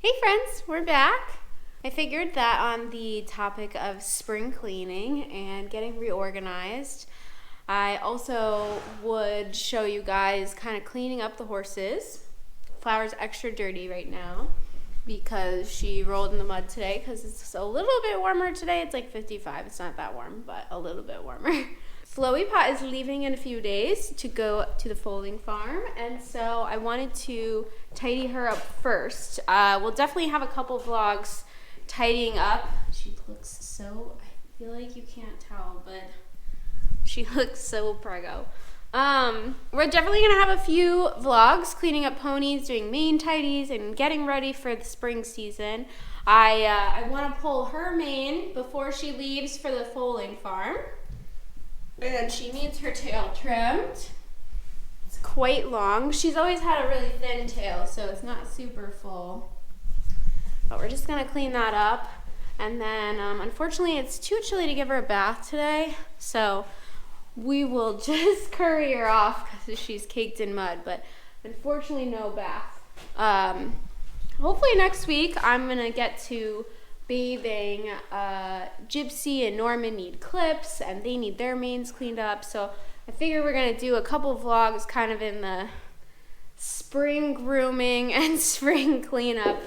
Hey friends, we're back. I figured that on the topic of spring cleaning and getting reorganized, I also would show you guys kind of cleaning up the horses. Flower's extra dirty right now because she rolled in the mud today because it's a little bit warmer today. It's like 55. It's not that warm, but a little bit warmer. Flowy Pot is leaving in a few days to go to the foaling farm, and so I wanted to tidy her up first. We'll definitely have a couple vlogs tidying up. She looks so, I feel like you can't tell, but she looks so preggo. We're definitely gonna have a few vlogs cleaning up ponies, doing mane tidies, and getting ready for the spring season. I want to pull her mane before she leaves for the foaling farm. And she needs her tail trimmed. It's quite long. She's always had a really thin tail, so it's not super full. But we're just gonna clean that up. And then, unfortunately, it's too chilly to give her a bath today, so we will just curry her off because she's caked in mud, but unfortunately no bath. Hopefully next week I'm gonna get to bathing. Gypsy and Norman need clips and they need their manes cleaned up, so I figure we're gonna do a couple vlogs kind of in the spring grooming and spring cleanup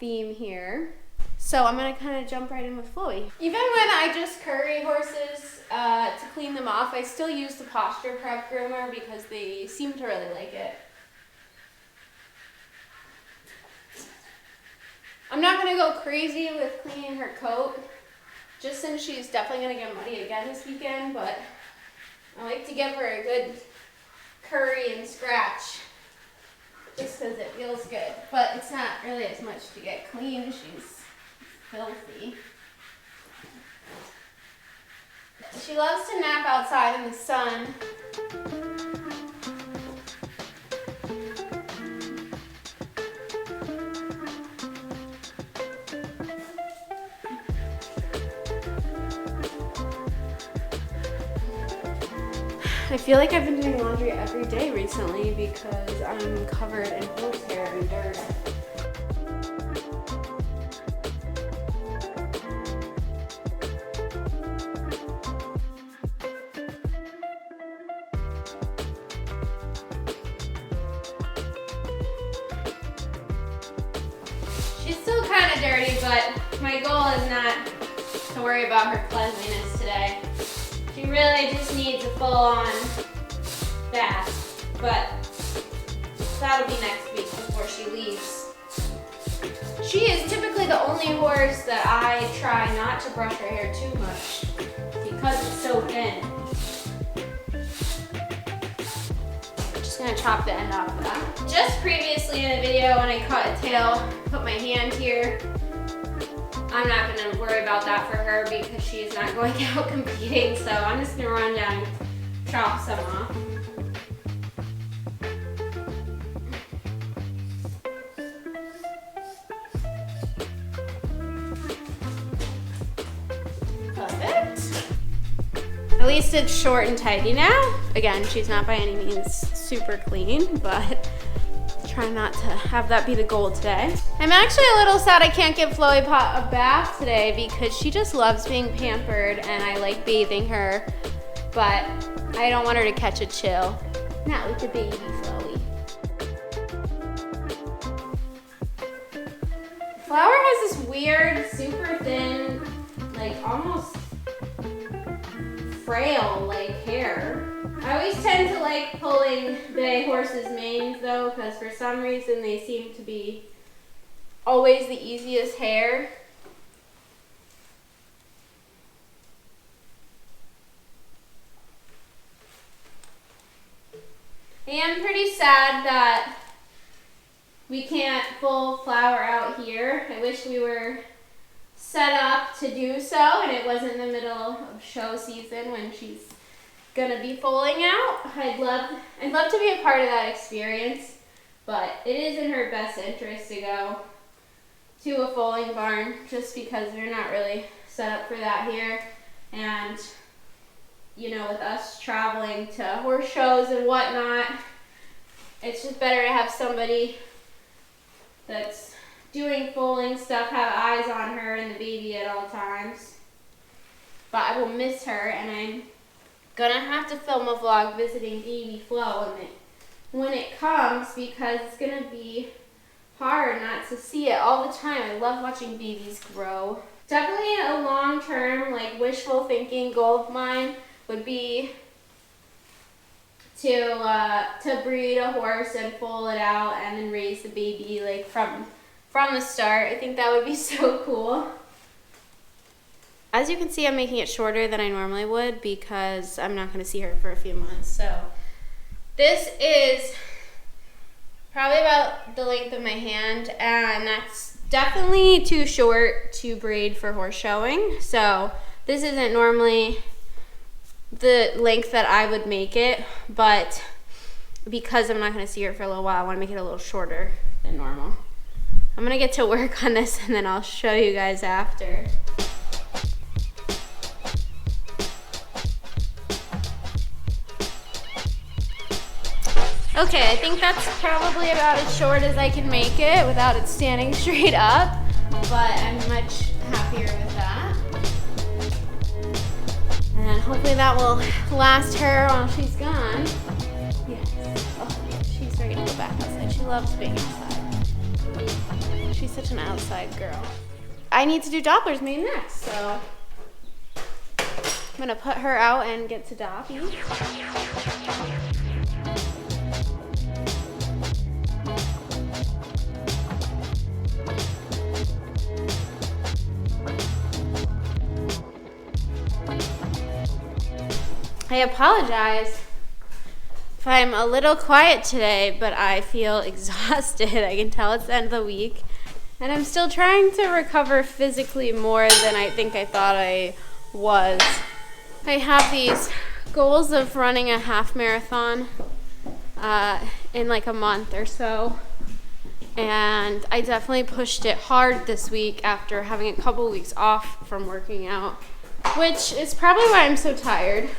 theme here. So I'm gonna kind of jump right in with Chloe. Even when I just curry horses to clean them off, I still use the posture prep groomer because they seem to really like it. I'm not gonna go crazy with cleaning her coat, just since she's definitely gonna get muddy again this weekend, but I like to give her a good curry and scratch, just because it feels good. But it's not really as much to get clean, she's filthy. She loves to nap outside in the sun. I feel like I've been doing laundry every day recently because I'm covered in horsehair and dirt. She's still kind of dirty, but my goal is not to worry about her cleanliness today. She really just needs a full-on bath, but that'll be next week before she leaves. She is typically the only horse that I try not to brush her hair too much because it's so thin. Just gonna chop the end off of that. Just previously in the video when I cut a tail, put my hand here. I'm not going to worry about that for her because she's not going out competing, so I'm just going to run down and chop some off. Perfect. At least it's short and tidy now. Again, she's not by any means super clean, but try not to have that be the goal today. I'm actually a little sad I can't give Flowy Pot a bath today because she just loves being pampered and I like bathing her, but I don't want her to catch a chill. Not with the baby Flowy. Flower has this weird, super thin, like almost frail like hair. I always tend to like pulling bay horses' manes though, because for some reason they seem to be always the easiest hair. I am pretty sad that we can't pull Flower out here. I wish we were set up to do so and it wasn't in the middle of show season when she's gonna be foaling out. I'd love to be a part of that experience, but it is in her best interest to go to a foaling barn just because they're not really set up for that here. And you know, with us traveling to horse shows and whatnot, it's just better to have somebody that's doing foaling stuff, have eyes on her and the baby at all times. But I will miss her, and I'm gonna have to film a vlog visiting baby Flo when it comes, because it's gonna be hard not to see it all the time. I love watching babies grow. Definitely a long-term, like, wishful thinking goal of mine would be to breed a horse and foal it out and then raise the baby, like, from the start. I think that would be so cool. As you can see, I'm making it shorter than I normally would because I'm not going to see her for a few months. So this is probably about the length of my hand, and that's definitely too short to breed for horse showing. So this isn't normally the length that I would make it, but because I'm not going to see her for a little while, I want to make it a little shorter than normal. I'm going to get to work on this, and then I'll show you guys after. Okay, I think that's probably about as short as I can make it without it standing straight up, but I'm much happier with that. And hopefully that will last her while she's gone. Yes. Oh, she's ready to go back outside. She loves being outside. She's such an outside girl. I need to do Doppler's mane next, so I'm gonna put her out and get to Doppy. I apologize if I'm a little quiet today, but I feel exhausted. I can tell it's the end of the week, and I'm still trying to recover physically more than I think I thought I was. I have these goals of running a half marathon in like a month or so, and I definitely pushed it hard this week after having a couple weeks off from working out, which is probably why I'm so tired.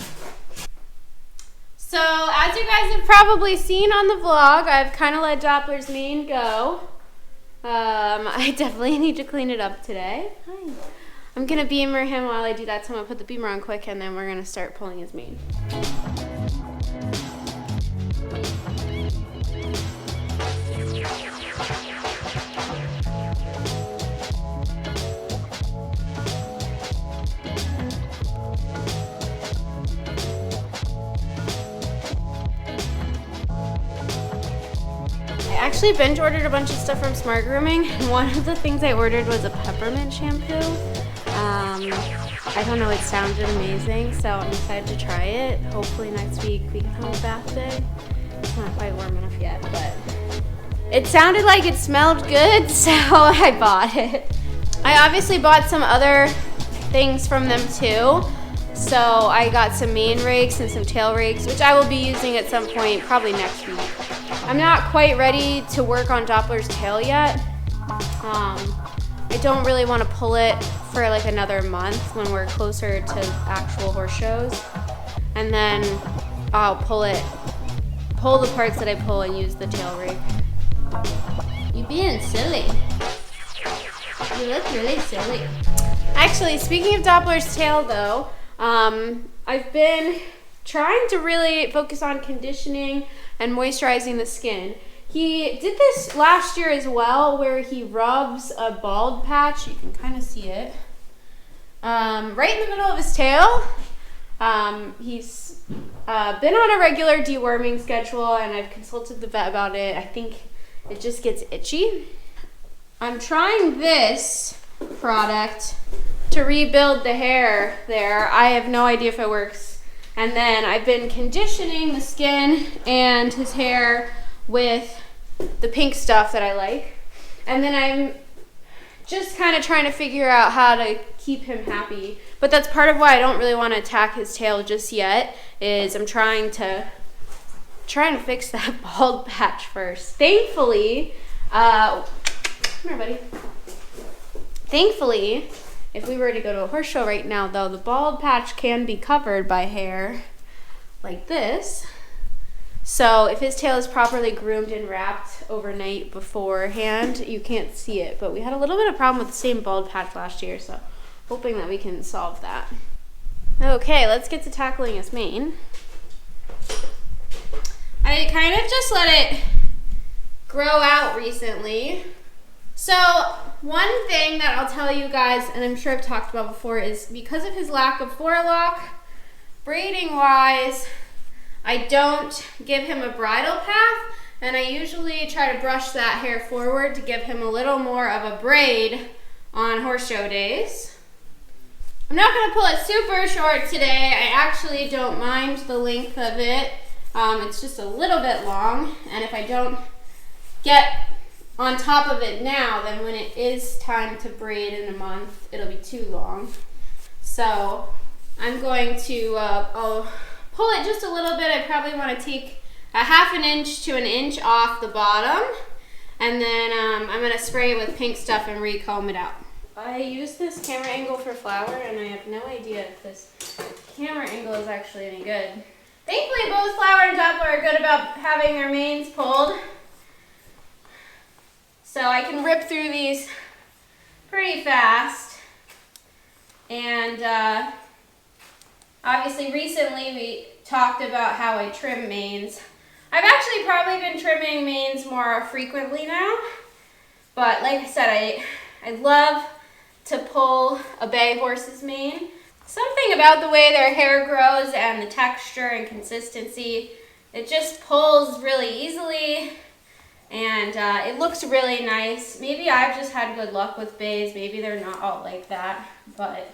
So, as you guys have probably seen on the vlog, I've kind of let Doppler's mane go. I definitely need to clean it up today. Hi. I'm going to beamer him while I do that, so I'm going to put the beamer on quick, and then we're going to start pulling his mane. I actually binge ordered a bunch of stuff from Smart Grooming, and one of the things I ordered was a peppermint shampoo. I don't know, it sounded amazing, so I'm excited to try it. Hopefully next week we can have a bath day. It's not quite warm enough yet, but it sounded like it smelled good, so I bought it. I obviously bought some other things from them too. So I got some mane rakes and some tail rakes, which I will be using at some point, probably next week. I'm not quite ready to work on Doppler's tail yet. I don't really want to pull it for like another month when we're closer to actual horse shows. And then I'll pull the parts that I pull and use the tail rake. You being silly. You look really silly. Actually, speaking of Doppler's tail though, I've been trying to really focus on conditioning and moisturizing the skin. He did this last year as well, where he rubs a bald patch, you can kind of see it, right in the middle of his tail. He's been on a regular deworming schedule, and I've consulted the vet about it. I think it just gets itchy. I'm trying this product to rebuild the hair there. I have no idea if it works. And then I've been conditioning the skin and his hair with the pink stuff that I like. And then I'm just kind of trying to figure out how to keep him happy. But that's part of why I don't really want to attack his tail just yet, is I'm trying to fix that bald patch first. Thankfully, come here, buddy. Thankfully, if we were to go to a horse show right now, though, the bald patch can be covered by hair like this. So if his tail is properly groomed and wrapped overnight beforehand, you can't see it. But we had a little bit of problem with the same bald patch last year, so hoping that we can solve that. Okay, let's get to tackling his mane. I kind of just let it grow out recently. So one thing that I'll tell you guys, and I'm sure I've talked about before, is because of his lack of forelock, braiding wise, I don't give him a bridle path, and I usually try to brush that hair forward to give him a little more of a braid on horse show days. I'm not going to pull it super short today. I actually don't mind the length of it. It's just a little bit long, and if I don't get on top of it now, then when it is time to braid in a month, it'll be too long. So I'm going to I'll pull it just a little bit. I probably want to take a 1/2 inch to 1 inch off the bottom, and then I'm going to spray it with pink stuff and recomb it out. I use this camera angle for flower, and I have no idea if this camera angle is actually any good. Thankfully, both Flower and Doppler are good about having their manes pulled. So I can rip through these pretty fast. And obviously recently we talked about how I trim manes. I've actually probably been trimming manes more frequently now. But like I said, I love to pull a bay horse's mane. Something about the way their hair grows and the texture and consistency, it just pulls really easily. And it looks really nice. Maybe I've just had good luck with bays. Maybe they're not all like that, but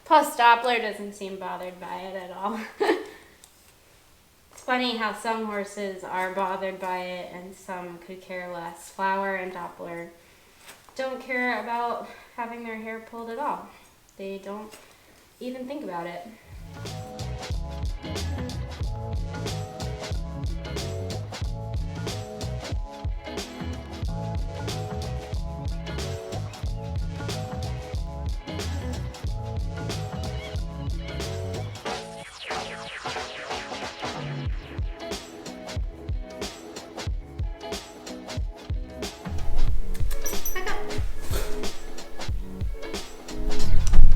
plus Doppler doesn't seem bothered by it at all. It's funny how some horses are bothered by it and some could care less. Flower and Doppler don't care about having their hair pulled at all. They don't even think about it.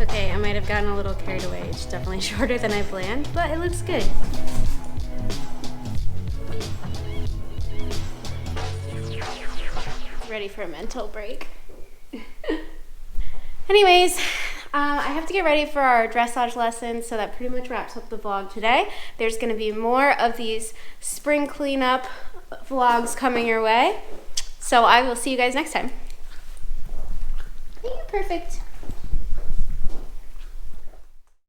Okay, I might have gotten a little carried away. It's definitely shorter than I planned, but it looks good. Ready for a mental break. Anyways, I have to get ready for our dressage lesson, so that pretty much wraps up the vlog today. There's going to be more of these spring cleanup vlogs coming your way. So I will see you guys next time. Are you perfect?